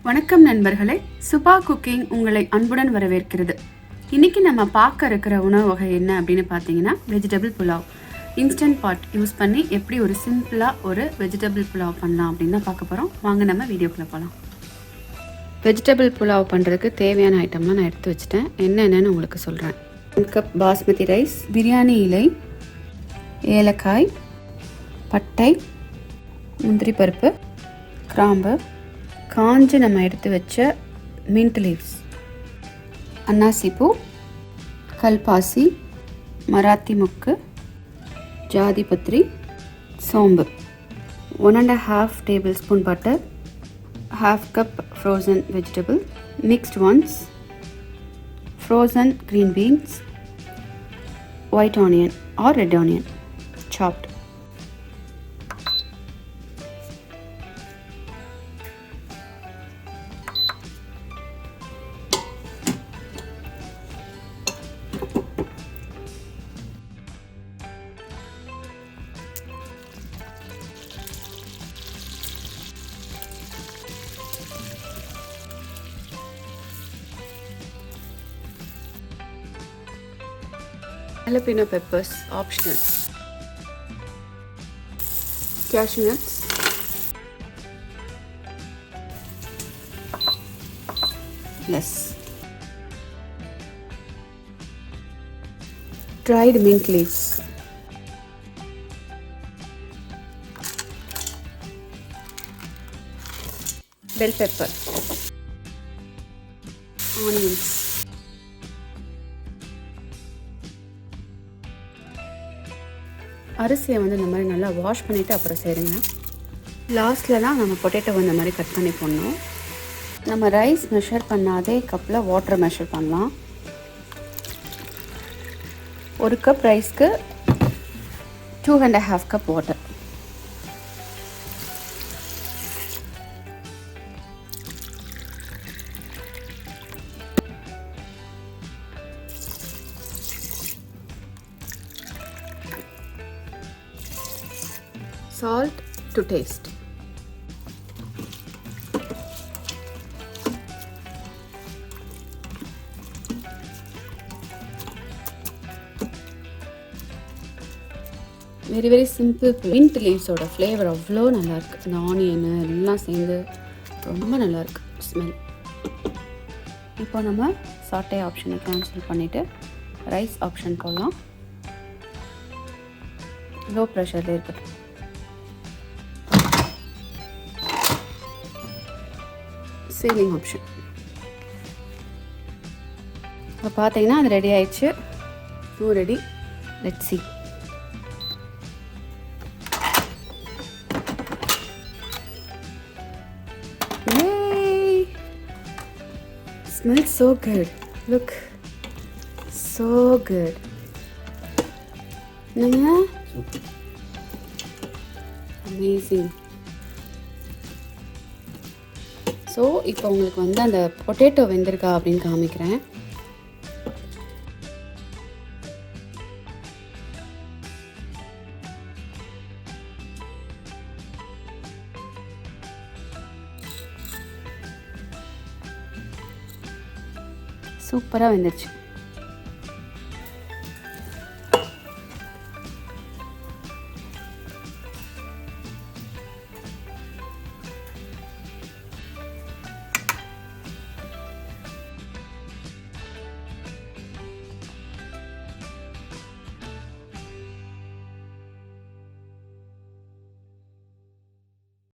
வணக்கம் நண்பர்களே, சுபா குக்கிங் உங்களை அன்புடன் வரவேற்கிறது. இன்றைக்கி நம்ம பார்க்க இருக்கிற உணவு வகை என்ன அப்படின்னு பார்த்தீங்கன்னா வெஜிடபிள் புலாவ். இன்ஸ்டன்ட் பாட் யூஸ் பண்ணி எப்படி ஒரு சிம்பிளாக ஒரு வெஜிடபிள் புலாவ் பண்ணலாம் அப்படின்னு தான் பார்க்க போகிறோம். வாங்க நம்ம வீடியோக்குள்ளே போகலாம். வெஜிடபிள் புலாவ் பண்ணுறதுக்கு தேவையான ஐட்டம்லாம் நான் எடுத்து வச்சுட்டேன். என்னென்னு உங்களுக்கு சொல்கிறேன். 1 கப் பாஸ்மதி ரைஸ், பிரியாணி இலை, ஏலக்காய், பட்டை, முந்திரி பருப்பு, கிராம்பு, காஞ்சு நம்ம எடுத்து வச்ச மின்ட் லீவ்ஸ், அன்னாசி பூ, கல்பாசி, மராத்தி முக்கு, ஜாதி பத்திரி, சோம்பு, 1.5 tablespoon butter, 1/2 cup frozen vegetable, mixed ones, frozen green beans, white onion or red onion, chopped. Jalapeno peppers, optional. Cashew nuts, less. Dried mint leaves, bell pepper, onions, அரிசியை இந்த மாதிரி நல்லா வாஷ் பண்ணிவிட்டு அப்புறம் செய்யுங்க. லாஸ்ட்டில் தான் நம்ம பொட்டேட்டோ இந்த மாதிரி கட் பண்ணி போடணும். நம்ம ரைஸ் மெஷர் பண்ணாதே கப்பில் வாட்டர் மெஷர் பண்ணலாம். 1 கப் ரைஸ்க்கு 2.5 cup water. Salt to taste. very simple. Mint leaves ஓட ஃப்ளேவர் அவ்வளோ நல்லாயிருக்கு. இந்த ஆனியனு எல்லாம் சேர்ந்து ரொம்ப நல்லாயிருக்கு ஸ்மெல். இப்போ நம்ம சாட்டே ஆப்ஷனை கேன்சல் பண்ணிவிட்டு ரைஸ் ஆப்ஷன் போடலாம். லோ ப்ரெஷரில் இருக்கட்டும். Ceiling option. இப்போ பார்த்தீங்கன்னா அது ரெடி ஆயிடுச்சு. Ready. Let's see. Yay! Smells so good. Look. So good. என்னங்க? Amazing. ஸோ இப்போ உங்களுக்கு அந்த பொட்டேட்டோ வெந்திருக்கா அப்படின்னு காமிக்கிறேன். சூப்பராக வெந்துருச்சு.